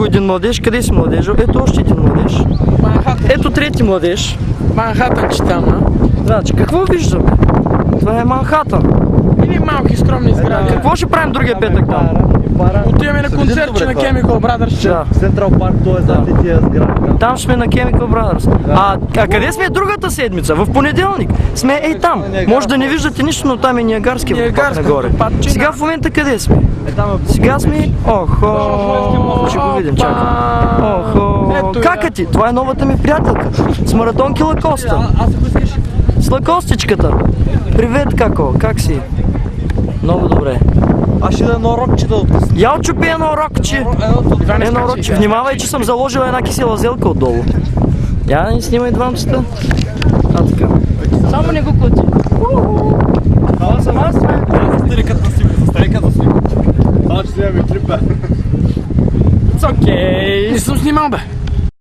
един младеж. Къде си младежа? Ето още един младеж. Манхатън. Ето трети младеж. Манхатън че там, а? Значи, какво виждаме? Това е Манхатън. Или малки скромни сгради. Какво ще правим другия петък там? Отиваме на концертче на Chemical Brothers. Да. Централ парк, то е за тия сгради. Там сме на Chemical Brothers. А къде сме другата седмица? В понеделник. Сме ей там. Може да не виждате нищо, но там е Ниагарски водопад нагоре. Сега в момента къде сме? Сега сме... Охо! Ще го видим, чакай. Охо! Кака ти? Това е новата ми приятелка. С маратонки Лакоста. С Лакостичката. Привет, како? Как си? Много добре. Аз ще да едно рокче да откъсна. Я отчупи едно рокче. Едно рокче. Внимавай, че съм заложила една кисела зелка отдолу. Я не снимай двамцата. А, така. Само не го кути. Това съм аз, бе. Старикът на Сико, старикът на Сико. Това, че сега ми клипа. It's okay. Не съм снимал, бе.